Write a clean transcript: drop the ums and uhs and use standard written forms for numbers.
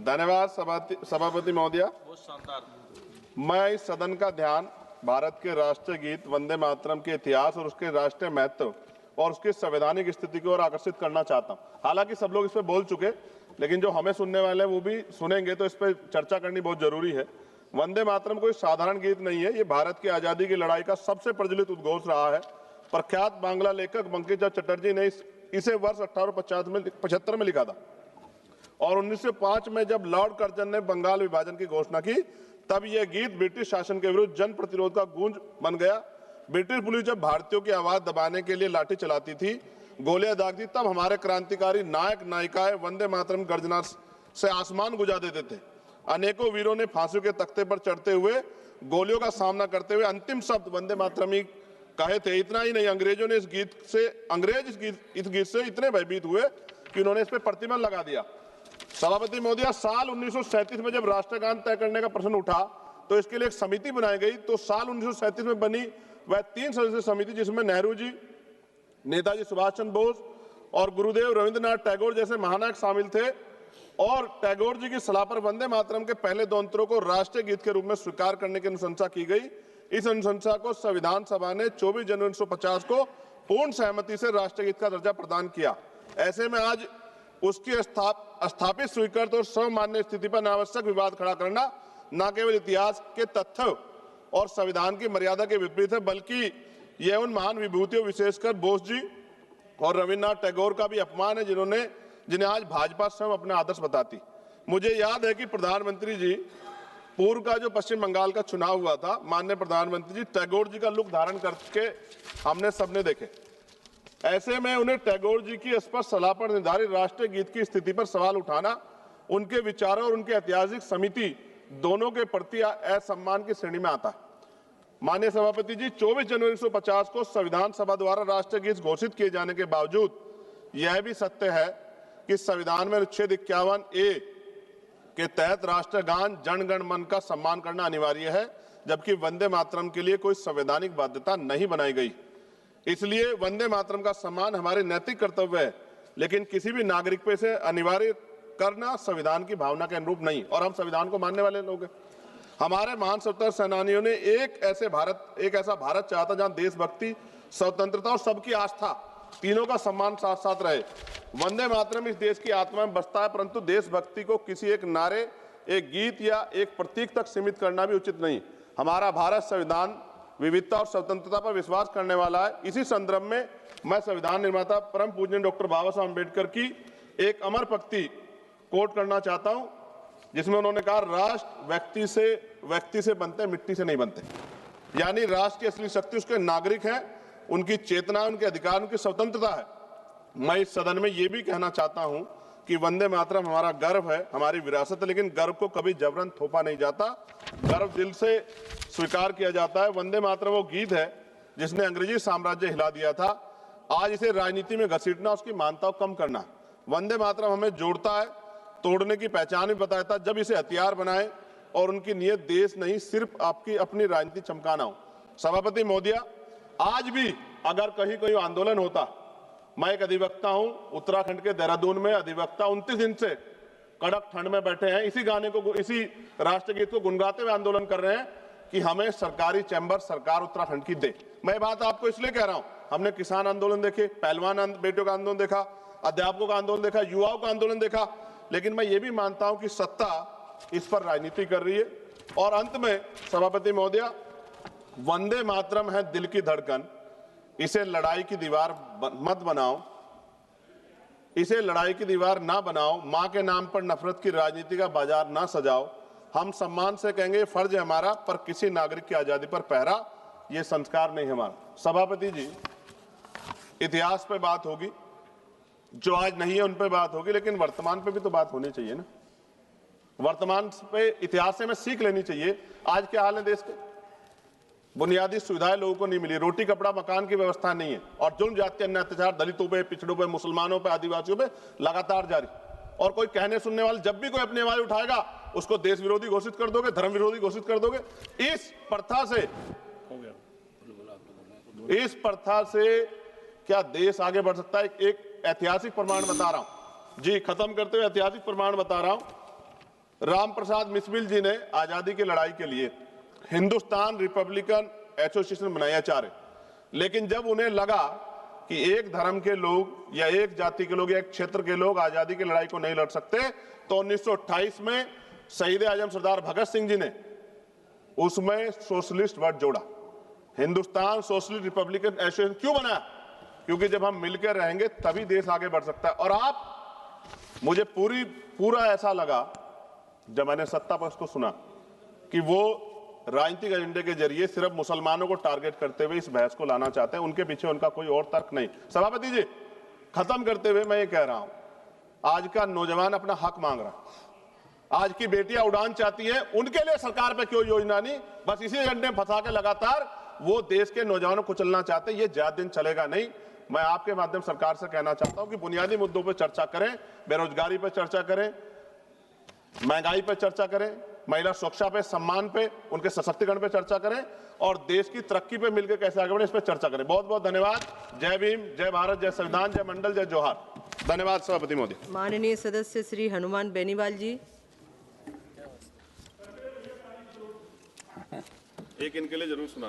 धन्यवाद सभापति महोदय। बहुत शानदार। मैं इस सदन का ध्यान भारत के राष्ट्रीय गीत वंदे मातरम के इतिहास और उसके राष्ट्रीय महत्व और उसकी संवैधानिक स्थिति की ओर आकर्षित करना चाहता हूं। हालांकि सब लोग इस पर बोल चुके, लेकिन जो हमें सुनने वाले हैं वो भी सुनेंगे, तो इस पर चर्चा करनी बहुत जरूरी है। वंदे मातरम कोई साधारण गीत नहीं है, ये भारत की आजादी की लड़ाई का सबसे प्रचलित उद्घोष रहा है। प्रख्यात बांग्ला लेखक बंकिम चंद्र चटर्जी ने इसे वर्ष 1875 में लिखा था और 1905 में जब लॉर्ड कर्जन ने बंगाल विभाजन की घोषणा की, तब यह गीत ब्रिटिश शासन के विरुद्ध जन प्रतिरोध का गूंज बन गया। ब्रिटिश पुलिस जब भारतीयों की आवाज दबाने के लिए लाठी चलाती थी, गोलियां दागती, तब हमारे क्रांतिकारी नायक नायिकाएं वंदे मातरम गर्जना से आसमान गुजा देते थे। अनेकों वीरों ने फांसी के तख्ते पर चढ़ते हुए गोलियों का सामना करते हुए अंतिम शब्द वंदे मातरम ही कहे थे। इतना ही नहीं, अंग्रेजों ने इस गीत से इतने भयभीत हुए कि उन्होंने इस पर प्रतिबंध लगा दिया। सभापति महोदय, साल 1937 में जब राष्ट्रगान तय करने का प्रश्न उठा तो इसके लिए एक समिति बनाई गई। तो साल 1937 में बनी वह 3 सदस्यीय समिति, जिसमें नेहरू जी, नेताजी सुभाष चंद्र बोस और गुरुदेव रविंद्रनाथ टैगोर जैसे महानायक शामिल थे। और टैगोर जी की सलाह पर वंदे मातरम के पहले 2 अंतरों को राष्ट्रीय गीत के रूप में स्वीकार करने की अनुशंसा की गई। इस अनुशंसा को संविधान सभा ने 24 जनवरी 1950 को पूर्ण सहमति से राष्ट्रीय गीत का दर्जा प्रदान किया। ऐसे में आज उसकी स्थापित, स्वीकृत और सर्वमान्य स्थिति पर अनावश्यक विवाद खड़ा करना न केवल इतिहास के तथ्य और संविधान की मर्यादा के विपरीत है, बल्कि यह उन महान विभूतियों, विशेषकर बोस जी और रविन्द्रनाथ टैगोर का भी अपमान है, जिन्हें आज भाजपा स्वयं अपना आदर्श बताती। मुझे याद है कि प्रधानमंत्री जी, पूर्व का जो पश्चिम बंगाल का चुनाव हुआ था, माननीय प्रधानमंत्री जी टैगोर जी का लुक धारण करके हमने सबने देखे। ऐसे में उन्हें टैगोर जी की स्पष्ट सलाह पर निर्धारित राष्ट्रीय गीत की स्थिति पर सवाल उठाना उनके विचारों और उनके ऐतिहासिक समिति दोनों के प्रति असम्मान की श्रेणी में आता है। माननीय सभापति जी, 24 जनवरी 1950 को संविधान सभा द्वारा राष्ट्रीय गीत घोषित किए जाने के बावजूद यह भी सत्य है कि संविधान में अनुच्छेद 51A के तहत राष्ट्रगान जन गण मन का सम्मान करना अनिवार्य है, जबकि वंदे मातरम के लिए कोई संवैधानिक बाध्यता नहीं बनाई गई। इसलिए वंदे मातरम का सम्मान हमारे नैतिक कर्तव्य है, लेकिन किसी भी नागरिक पे से अनिवार्य करना संविधान की भावना के अनुरूप नहीं। और हम संविधान को मानने वाले लोग हैं। हमारे महान स्वतंत्रता सेनानियों ने एक ऐसा भारत चाहा था जहां देशभक्ति, स्वतंत्रता और सबकी आस्था तीनों का सम्मान साथ साथ रहे। वंदे मातरम इस देश की आत्मा में बसता है, परंतु देशभक्ति को किसी एक नारे, एक गीत या एक प्रतीक तक सीमित करना भी उचित नहीं। हमारा भारत संविधान विविधता और स्वतंत्रता पर विश्वास करने वाला है। इसी संदर्भ में मैं संविधान निर्माता परम पूज्य डॉक्टर बाबा साहब अम्बेडकर की एक अमर पंक्ति कोट करना चाहता हूं, जिसमें उन्होंने कहा, राष्ट्र व्यक्ति से बनते हैं, मिट्टी से नहीं बनते। यानी राष्ट्र की असली शक्ति उसके नागरिक हैं, उनकी चेतना, उनके अधिकार, उनकी स्वतंत्रता है। मैं इस सदन में ये भी कहना चाहता हूं कि वंदे मातरम हमारा गर्व है, हमारी विरासत है, लेकिन गर्व को कभी जबरन थोपा नहीं जाता, गर्व दिल से स्वीकार किया जाता है। वंदे मातरम वो गीत है जिसने अंग्रेजी साम्राज्य हिला दिया था। आज इसे राजनीति में घसीटना, उसकी मान्यता को कम करना। वंदे मातरम हमें जोड़ता है, तोड़ने की पहचान भी बताता है। जब इसे हथियार बनाए और उनकी नीयत देश नहीं, सिर्फ आपकी अपनी राजनीति चमकाना हो। सभापति महोदय, आज भी अगर कहीं कोई आंदोलन होता, मैं एक अधिवक्ता हूं, उत्तराखंड के देहरादून में अधिवक्ता 29 दिन से कड़क ठंड में बैठे हैं, इसी राष्ट्रीय गीत को गुनगुनाते हुए आंदोलन कर रहे हैं कि हमें सरकारी चैम्बर सरकार उत्तराखंड की दे। मैं बात आपको इसलिए कह रहा हूं, हमने किसान आंदोलन देखे, पहलवान बेटियों का आंदोलन देखा, अध्यापकों का आंदोलन देखा, युवाओं का आंदोलन देखा, लेकिन मैं ये भी मानता हूं कि सत्ता इस पर राजनीति कर रही है। और अंत में सभापति महोदय, वंदे मातरम है दिल की धड़कन, इसे लड़ाई की दीवार मत बनाओ, इसे लड़ाई की दीवार ना बनाओ, मां के नाम पर नफरत की राजनीति का बाजार ना सजाओ। हम सम्मान से कहेंगे फर्ज है हमारा, पर किसी नागरिक की आजादी पर पहरा ये संस्कार नहीं हमारा। सभापति जी, इतिहास पे बात होगी, जो आज नहीं है उन पे बात होगी, लेकिन वर्तमान पे भी तो बात होनी चाहिए ना। वर्तमान पे, इतिहास से हमें सीख लेनी चाहिए। आज क्या हाल है देश के? बुनियादी सुविधाएं लोगों को नहीं मिली, रोटी कपड़ा मकान की व्यवस्था नहीं है, और जुल्म जाति अन्य अत्याचार दलितों पे, पिछड़ों पे, मुसलमानों पे, आदिवासियों पे लगातार जारी। और कोई कहने सुनने वाले जब भी कोई अपनी आवाज उठाएगा उसको देश विरोधी घोषित कर दोगे, धर्म विरोधी घोषित कर दोगे। इस प्रथा से क्या देश आगे बढ़ सकता है? एक ऐतिहासिक प्रमाण बता रहा हूं जी, खत्म करते हुए ऐतिहासिक प्रमाण बता रहा हूं। राम प्रसाद मिसमिल जी ने आजादी की लड़ाई के लिए हिंदुस्तान रिपब्लिकन एसोसिएशन बनाया चाहे, लेकिन जब उन्हें लगा कि एक धर्म के लोग या एक जाति के लोग या एक क्षेत्र के लोग आजादी की लड़ाई को नहीं लड़ सकते, तो 1928 में शहीद आजम सरदार भगत सिंह जी ने उसमें सोशलिस्ट वर्ड जोड़ा। हिंदुस्तान सोशलिस्ट रिपब्लिकन एसोसिएशन क्यों बनाया? क्योंकि जब हम मिलकर रहेंगे तभी देश आगे बढ़ सकता है। और आप, मुझे पूरा ऐसा लगा जब मैंने सत्ता पक्ष को सुना कि वो राजनीतिक एजेंडे के जरिए सिर्फ मुसलमानों को टारगेट करते हुए इस बहस को लाना चाहते हैं, उनके पीछे उनका कोई और तर्क नहीं। सभापति जी, खत्म करते हुए मैं ये कह रहा हूं, आज का नौजवान अपना हक मांग रहा है, आज की बेटियां उड़ान चाहती हैं, उनके लिए सरकार पे क्यों योजना नहीं? बस इसी एजेंडे में फंसा के लगातार वो देश के नौजवानों को चलना चाहते हैं। ये ज्यादा दिन चलेगा नहीं। मैं आपके माध्यम सरकार से कहना चाहता हूं कि बुनियादी मुद्दों पर चर्चा करें, बेरोजगारी पर चर्चा करें, महंगाई पर चर्चा करें, महिला सुरक्षा पे, सम्मान पे, उनके सशक्तिकरण पे चर्चा करें और देश की तरक्की पे मिलकर कैसे आगे बढ़े इस पर चर्चा करें। बहुत बहुत धन्यवाद। जय भीम, जय भारत, जय संविधान, जय मंडल, जय जोहार। धन्यवाद सभापति महोदय। माननीय सदस्य श्री हनुमान बेनीवाल जी। एक इनके लिए जरूर सुना।